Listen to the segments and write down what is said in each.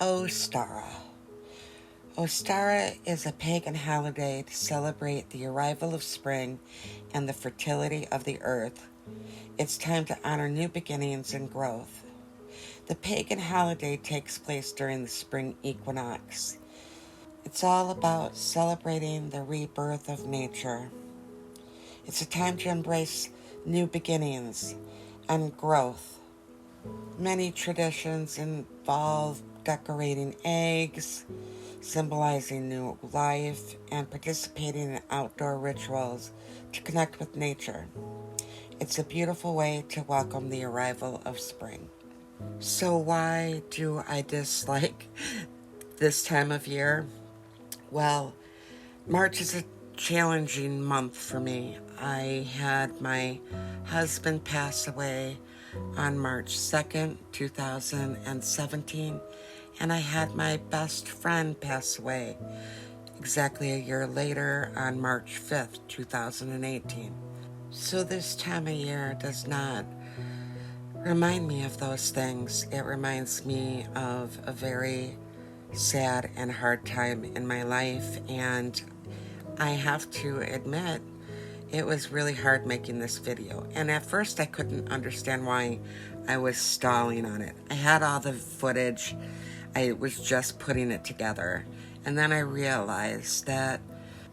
Ostara. Ostara is a pagan holiday to celebrate the arrival of spring and the fertility of the earth. It's time to honor new beginnings and growth. The pagan holiday takes place during the spring equinox. It's all about celebrating the rebirth of nature. It's a time to embrace new beginnings and growth. Many traditions involve decorating eggs, symbolizing new life, and participating in outdoor rituals to connect with nature. It's a beautiful way to welcome the arrival of spring. So why do I dislike this time of year? Well, March is a challenging month for me. I had my husband pass away on March 2nd, 2017, and I had my best friend pass away exactly a year later on March 5th, 2018. So this time of year does not remind me of those things. It reminds me of a very sad and hard time in my life, and I have to admit it was really hard making this video. And at first I couldn't understand why I was stalling on it. I had all the footage, I was just putting it together, and then I realized that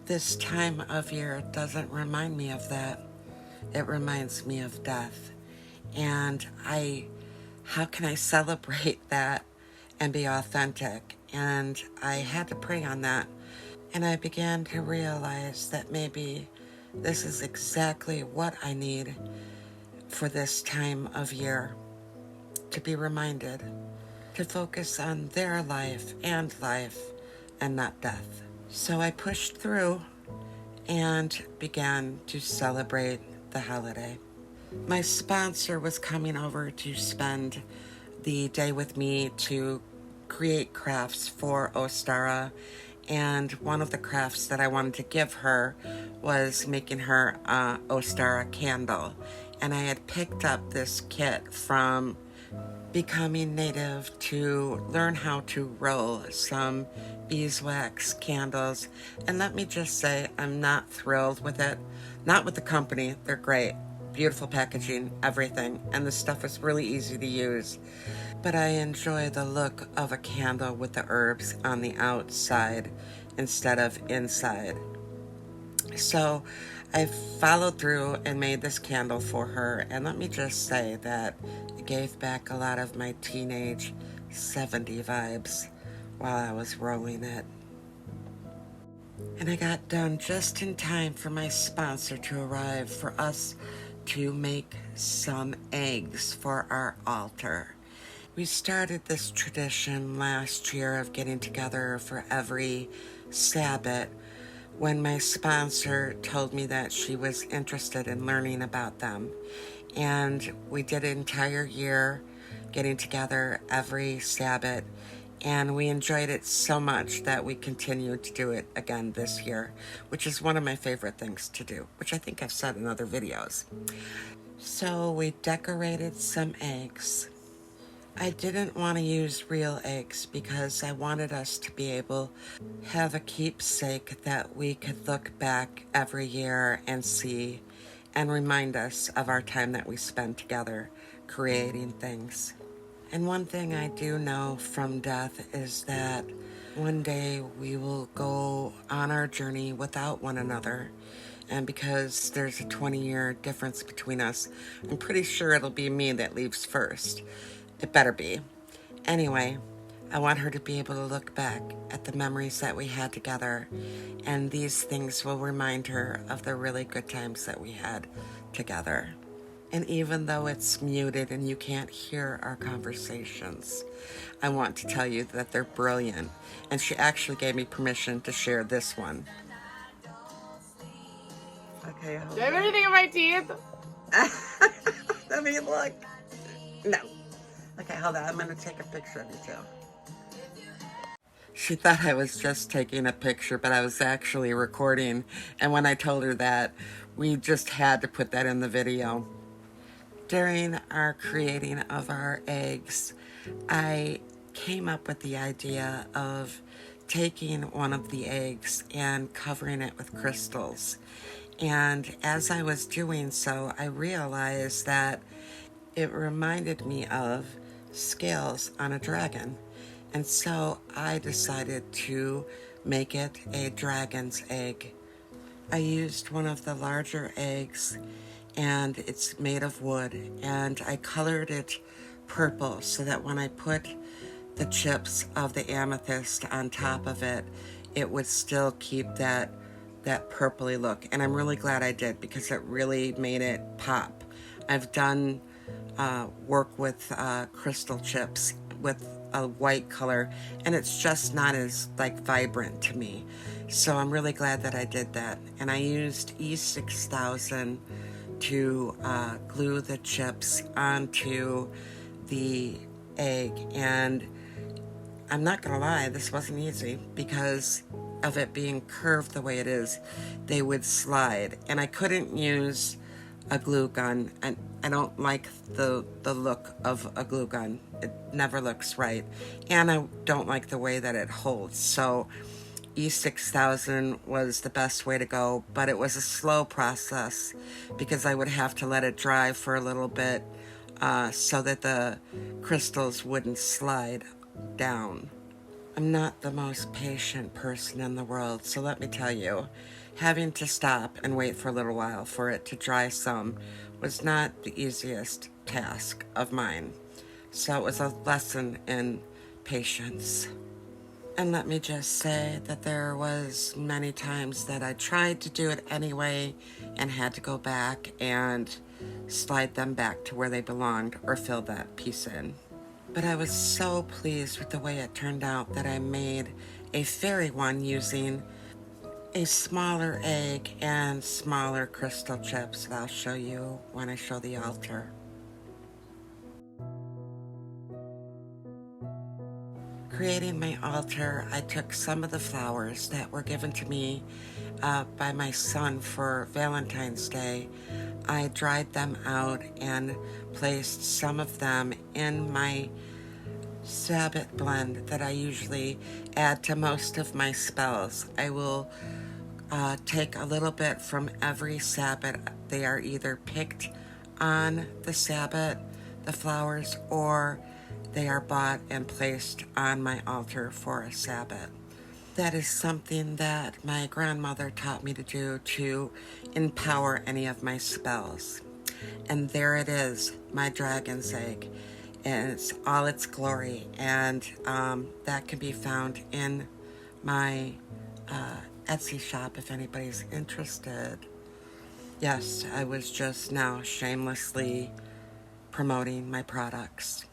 this time of year doesn't remind me of that. It reminds me of death. And how can I celebrate that and be authentic? And I had to pray on that. And I began to realize that maybe this is exactly what I need for this time of year. To be reminded, to focus on their life and not death. So I pushed through and began to celebrate the holiday. My sponsor was coming over to spend the day with me to create crafts for Ostara, and one of the crafts that I wanted to give her was making her a Ostara candle. And I had picked up this kit from Becoming Native to learn how to roll some beeswax candles. And let me just say, I'm not thrilled with it. Not with the company, they're great. Beautiful packaging, everything. And the stuff is really easy to use. But I enjoy the look of a candle with the herbs on the outside instead of inside. So I followed through and made this candle for her, and let me just say that it gave back a lot of my teenage 70 vibes while I was rolling it. And I got done just in time for my sponsor to arrive for us to make some eggs for our altar. We started this tradition last year of getting together for every Sabbath when my sponsor told me that she was interested in learning about them. And we did an entire year getting together every Sabbath, and we enjoyed it so much that we continued to do it again this year, which is one of my favorite things to do, which I think I've said in other videos. So we decorated some eggs. I didn't want to use real eggs because I wanted us to be able to have a keepsake that we could look back every year and see and remind us of our time that we spent together creating things. And one thing I do know from death is that one day we will go on our journey without one another. And because there's a 20-year difference between us, I'm pretty sure it'll be me that leaves first. It better be. Anyway, I want her to be able to look back at the memories that we had together, and these things will remind her of the really good times that we had together. And even though it's muted and you can't hear our conversations, I want to tell you that they're brilliant, and she actually gave me permission to share this one. Okay, Do I have anything in my teeth? Let me look. No. Okay, hold on. I'm going to take a picture of you too. She thought I was just taking a picture, but I was actually recording. And when I told her that, we just had to put that in the video. During our creating of our eggs, I came up with the idea of taking one of the eggs and covering it with crystals. And as I was doing so, I realized that it reminded me of scales on a dragon. And so I decided to make it a dragon's egg. I used one of the larger eggs, and it's made of wood, and I colored it purple so that when I put the chips of the amethyst on top of it, it would still keep that purpley look. And I'm really glad I did, because it really made it pop. I've done work with crystal chips with a white color, and it's just not as like vibrant to me. So I'm really glad that I did that. And I used E6000 to glue the chips onto the egg. And I'm not gonna lie, this wasn't easy, because of it being curved the way it is. They would slide, and I couldn't use a glue gun, and I don't like the look of a glue gun. It never looks right, and I don't like the way that it holds. So E6000 was the best way to go, but it was a slow process because I would have to let it dry for a little bit so that the crystals wouldn't slide down. I'm not the most patient person in the world, so let me tell you, having to stop and wait for a little while for it to dry some was not the easiest task of mine. So it was a lesson in patience. And let me just say that there was many times that I tried to do it anyway and had to go back and slide them back to where they belonged or fill that piece in. But I was so pleased with the way it turned out that I made a fairy one using a smaller egg and smaller crystal chips that I'll show you when I show the altar. Creating my altar, I took some of the flowers that were given to me by my son for Valentine's Day. I dried them out and placed some of them in my Sabbath blend that I usually add to most of my spells. I will take a little bit from every Sabbath. They are either picked on the Sabbath, the flowers, or they are bought and placed on my altar for a Sabbath. That is something that my grandmother taught me to do to empower any of my spells. And there it is, my dragon's egg. And it's all its glory. And that can be found in my Etsy shop if anybody's interested. Yes, I was just now shamelessly promoting my products.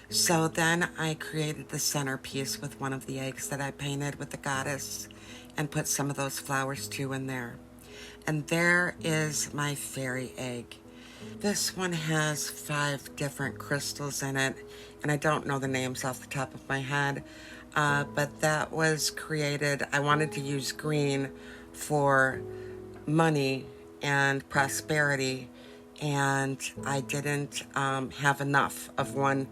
So then I created the centerpiece with one of the eggs that I painted with the goddess and put some of those flowers too in there. And there is my fairy egg. This one has 5 different crystals in it, and I don't know the names off the top of my head, but that was created. I wanted to use green for money and prosperity, and I didn't have enough of one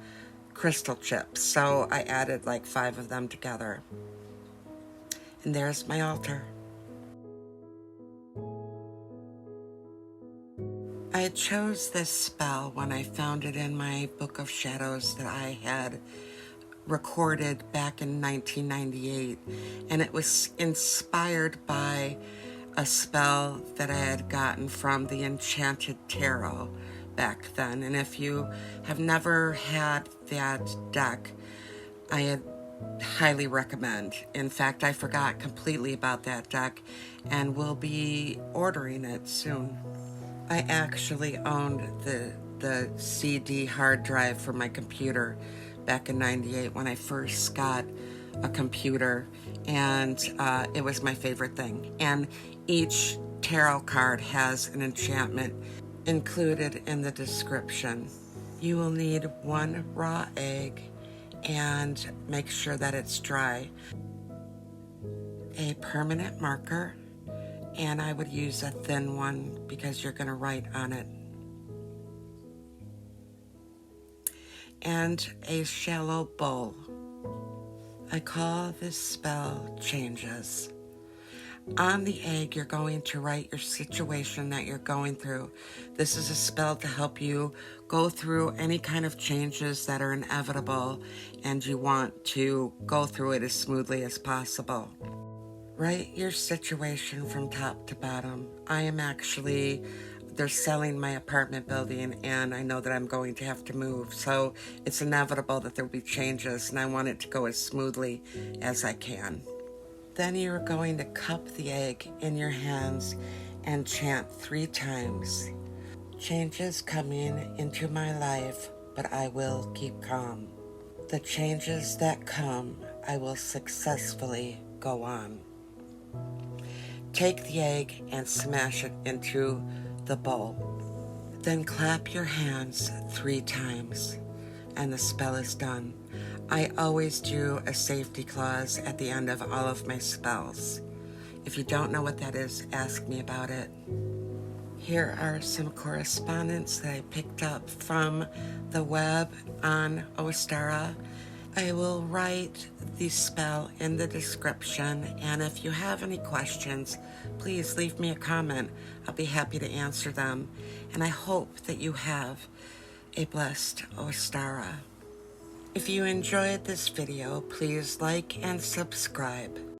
crystal chip, so I added like 5 of them together. And there's my altar. I chose this spell when I found it in my Book of Shadows that I had recorded back in 1998, and it was inspired by a spell that I had gotten from the Enchanted Tarot back then. And if you have never had that deck, I highly recommend. In fact, I forgot completely about that deck and will be ordering it soon. I actually owned the CD hard drive for my computer back in 98 when I first got a computer, and it was my favorite thing. And each tarot card has an enchantment included in the description. You will need 1 raw egg and make sure that it's dry, a permanent marker, and I would use a thin one because you're going to write on it, and a shallow bowl. I call this spell changes. On the egg, you're going to write your situation that you're going through. This is a spell to help you go through any kind of changes that are inevitable, and you want to go through it as smoothly as possible. Write your situation from top to bottom. They're selling my apartment building, and I know that I'm going to have to move, so it's inevitable that there'll be changes, and I want it to go as smoothly as I can. Then you're going to cup the egg in your hands and chant 3 times. Changes coming into my life, but I will keep calm. The changes that come, I will successfully go on. Take the egg and smash it into the bowl. Then clap your hands 3 times, and the spell is done. I always do a safety clause at the end of all of my spells. If you don't know what that is, ask me about it. Here are some correspondence that I picked up from the web on Ostara. I will write the spell in the description, and if you have any questions, please leave me a comment. I'll be happy to answer them, and I hope that you have a blessed Ostara. If you enjoyed this video, please like and subscribe.